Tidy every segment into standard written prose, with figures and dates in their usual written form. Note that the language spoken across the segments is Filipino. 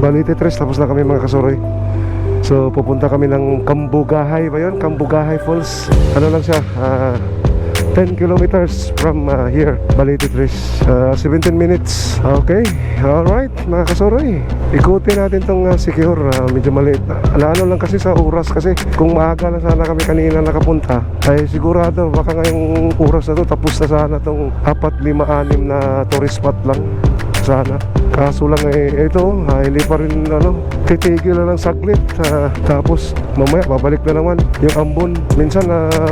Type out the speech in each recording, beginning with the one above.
Balite Tres, tapos na kami mga kasuroy. So pupunta kami ng Cambugahay ba yun? Cambugahay Falls. Ano lang siya, 10 kilometers from here, Balite Tres. 17 minutes. Okay, alright mga kasuroy, ikutin natin tong Siquijor. Medyo maliit, lalo lang kasi sa oras. Kasi kung maaga lang sana kami kanina nakapunta, ay sigurado baka ngayong oras na to tapos na sana tong 4, 5, 6 na tourist spot lang sana. Kaso lang ito, hindi pa rin titigil na ng saglit. Tapos mamaya babalik na naman yung ambon. Minsan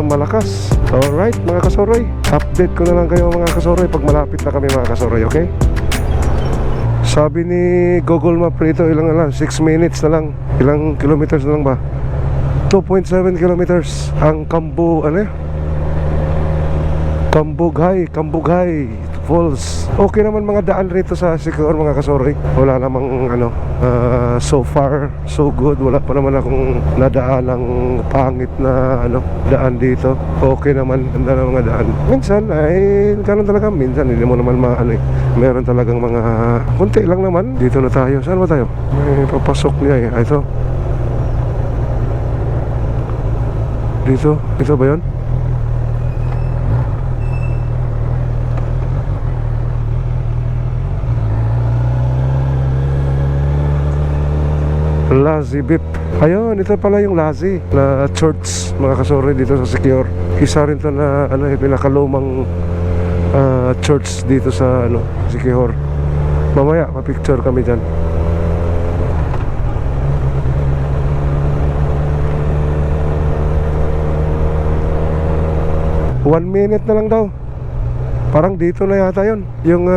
malakas. Alright mga kasuroy, update ko na lang kayo mga kasuroy pag malapit na kami mga kasuroy, okay? Sabi ni Google Map rito, ilang na lang, 6 minutes na lang. Ilang kilometers na lang ba? 2.7 kilometers ang Cambugahay Falls. Okay naman mga daan rito sa Siquijor mga kasuroy. Wala namang so far so good. Wala pa naman akong nadaan ng pangit na daan dito. Okay naman, ganda na mga daan. Minsan ay ganun talaga, minsan hindi mo naman meron talagang mga kunti lang naman. Dito na tayo. Saan ba tayo? May papasok niya ito. Dito ba yun? Lazi Bip. Ayun, ito pala yung Lazi na church mga kasuroy dito sa Siquijor. Isa rin to na pinakalumang church dito sa Siquijor. Mamaya pa-picture kami dyan. One minute na lang daw. Parang dito na yata yun. Yung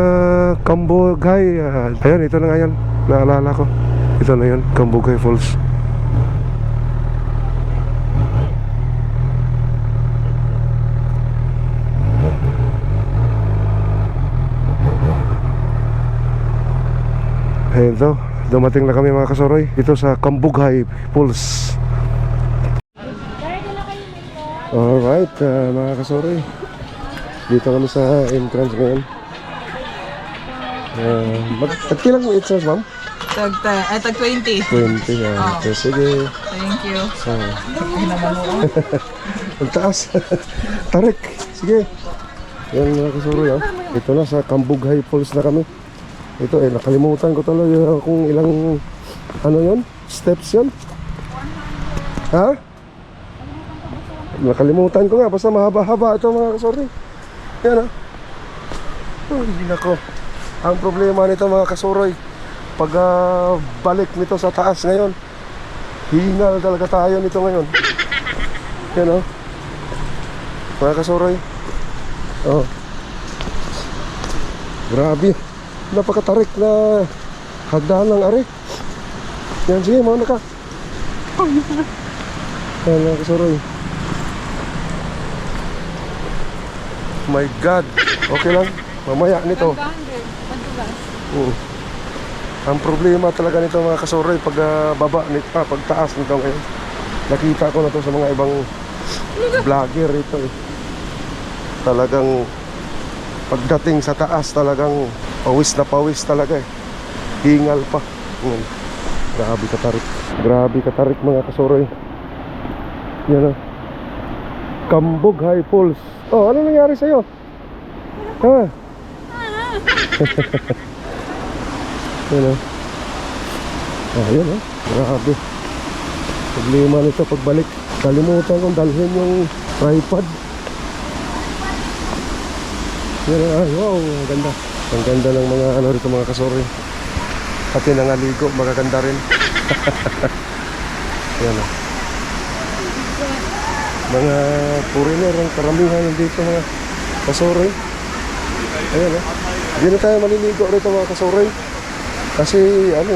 Cambugahay. Ayun, ito na nga yun. Naalala ko. Ito na yun, Cambugahay Falls. Ayun to, dumating na kami mga kasuroy dito sa Cambugahay Falls. Alright mga kasuroy, dito kami sa entrance ngayon. Magkilang mo entrance, ma'am? Tag 20. 20, okay, sige. Thank you. Ang taas. Tarik, sige. Yan mga kasuroy, ito na sa Cambugahay Falls na kami. Ito nakalimutan ko talaga kung ilang yun? Steps yun? Ha? Nakalimutan ko nga, basta mahaba-haba ito mga kasuroy. Yan hindi nako. Ang problema nito mga kasuroy, pag balik nito sa taas ngayon, hingal talaga tayo nito ngayon. Yan mga kasuroy. Grabe, napakatarik na hagdan ng ari. Yan, sige, mauna ka. Yan mga kasuroy. My God, okay lang, mamaya nito. Ang problema talaga nito mga kasuroy, pag pag taas nito ngayon. Nakita ko na to sa mga ibang vlogger ito Talagang pagdating sa taas, talagang pawis na pawis talaga Hingal pa. Grabe katarik mga kasuroy. Yan Cambugahay Falls. Ano nangyari sa'yo? Ha? Yan grabe. Problema nito pagbalik. Kalimutan kong dalhin yung tripod. Yan wow, ang ganda. Ang ganda ng mga rito mga kasuroy. Pati nangaligo, magaganda rin. Yan mga foreigner ang karamihan dito mga kasuroy. Ayan hindi na tayo maliligo rito mga kasuroy. Kasi yan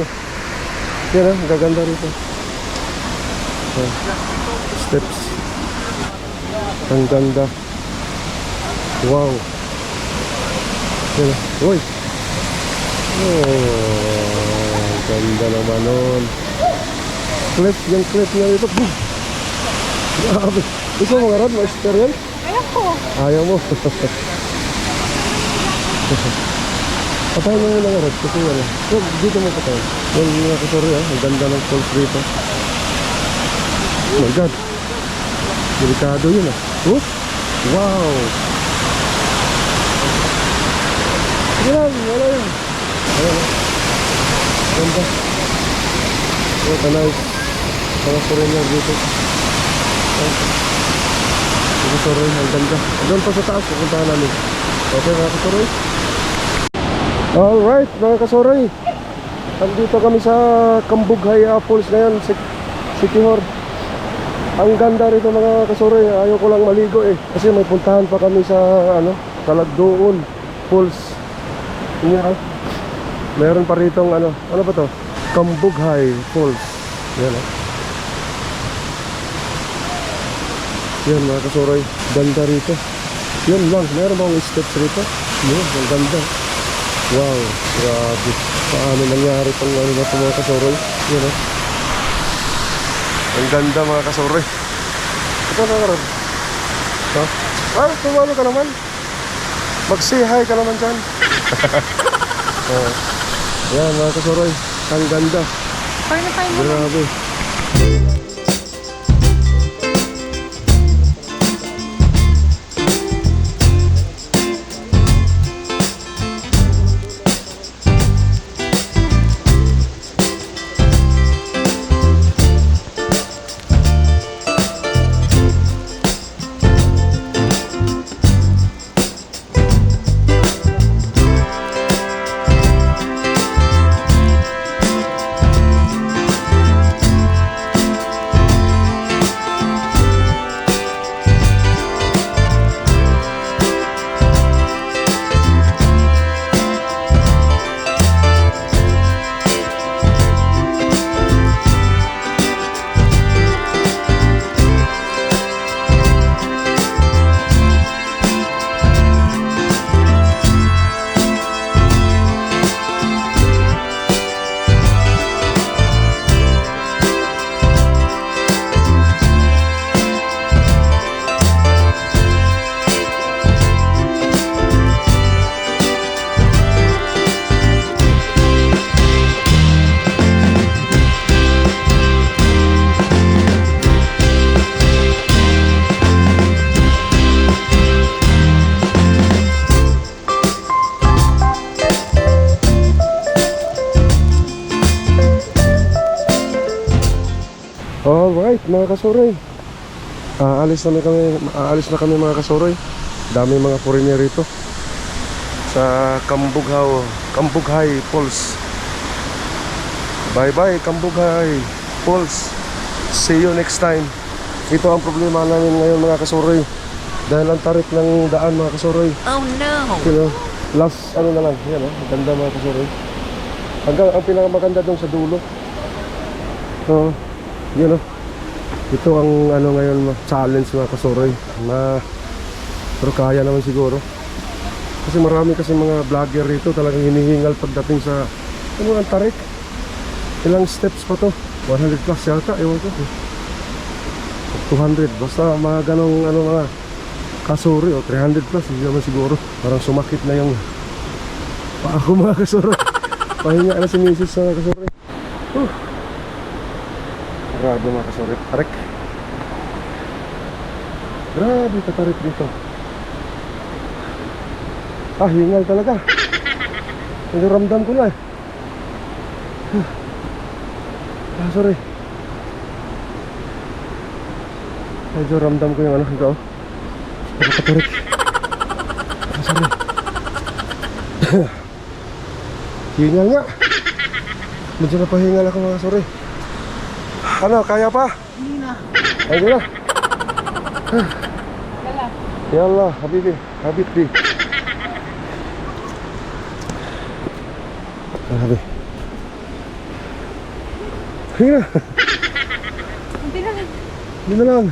gaganda rito. Steps. Ang ganda. Wow. Yan uy. Ganda naman nun. Clip niya rito. Grabe. Ikaw mga rad, ma-experience? Ayoko. Ayaw mo. Patayin mo muna nga Rod, kasi ano. So, dito mo patayin. Yan mga kasuri ang ganda ng falls dito. Oh my God. Delikado yun Oh, wow. Sige lang, wala yun. Ayan ganda. Oh, nice. Mga foreigner dito. Mga foreigner, ang ganda. Doon pa sa taas, pupuntahan namin. Okay mga kasuri. Alright mga kasuri, nandito kami sa Kambughay Falls ngayon, Siquijor. Ang ganda rito mga kasuri. Ayaw ko lang maligo kasi may puntahan pa kami sa Talagdoon Falls. Meron pa rito ano ba to? Kambughay Falls. Yan yan mga kasuri, ganda rito. Yan lang, meron bang steps rito? Yan, ang ganda. Wow, grabe. Paano nangyari itong na ito mga kasuri? Yan ang ganda mga kasuri. Ito na karoon. Tumalo ka naman. Mag-say hi ka naman dyan. Yan mga kasuri, ang ganda. Fine mo. Grabe. Alright mga kasuri, aalis na kami mga kasuri. Dami mga foreigner rito sa Kambughay Falls. Bye bye Kambughay Falls. See you next time. Ito ang problema namin ngayon mga kasuri, dahil ang tarik ng daan mga kasuri. Oh You no. last na lang. Yan ganda mga kasuri. Hanggang ang pinakamaganda doon sa dulo. Ito ang ngayon challenge mga kasuri. Pero kaya naman siguro. Kasi marami kasi mga vlogger rito talagang hinihingal pagdating sa ang tarik. Ilang steps pa to? 100 plus yata, ewan ko. 200, basta mga ganong mga kasuri 300 plus, hindi naman siguro. Parang sumakit na yung paa ko mga kasuri. Pahinga na si Mrs. mga kasuri. Grabe mga kasuri, tarik. Grabe katarik dito. Hingal talaga. Hindi ramdam ko na sorry. Medyo ramdam ko yung ito. Nakakatarik. Sorry. Hingal nga. Medyo napahingal ako mga sorry. Kaya pa? Hindi na. Hindi na. Yallah, habibi. Habibi. Hinga. Hindi na lang.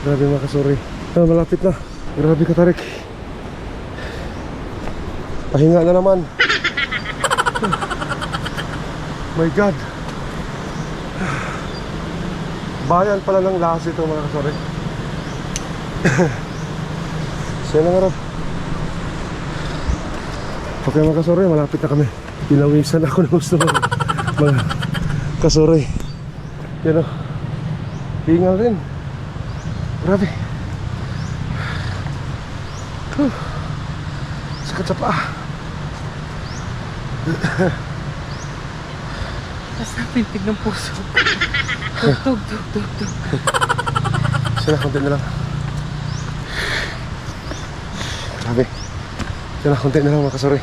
Grabe mga kasuri. Malapit na. Grabe katarik. Pahinga na naman. My God. Bayan pala ng Lassi ito mga kasuri. Siya lang harap. Okay mga kasuroy, malapit na kami. Pinawisan ako ng gusto mga kasuroy. Yan o. Hingal rin. Grabe. Sakit sa paa. Basta pintig ng puso. Tug. Sila, konti na lang. Grabe. Sila, konti na lang mga kasuroy.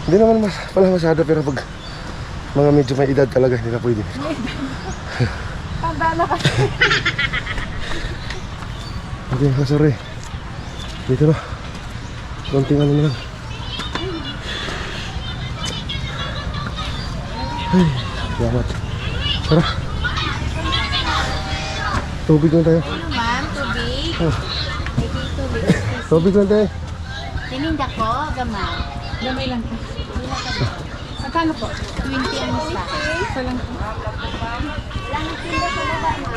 Hindi naman pala masyado, pero pag mga medyo may edad talaga, hindi na pwede. Tanda na kasi. Okay mga kasuroy. Dito na. Konting ano na lang. Ay, salamat. Tara. Tubig lang tayo. Ano ma'am? Tubig? Oh, May tubig. tubig lang tayo. Tininda ko, gamay. Gamay lang po. Magkano po? 20 ang isa. Isa lang po.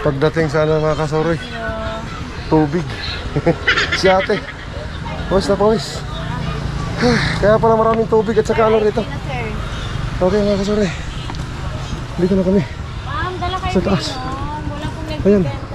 Pagdating sa ano mga kasuroy, tubig. Si ate. Pawis na pawis. Kaya pala maraming tubig at saka ano rito. Sir. Okay mga kasuroy. Dito na kami. Ma'am, dala kayo Sa taas. ngayon. Wala pong Ayan. nagbibenta.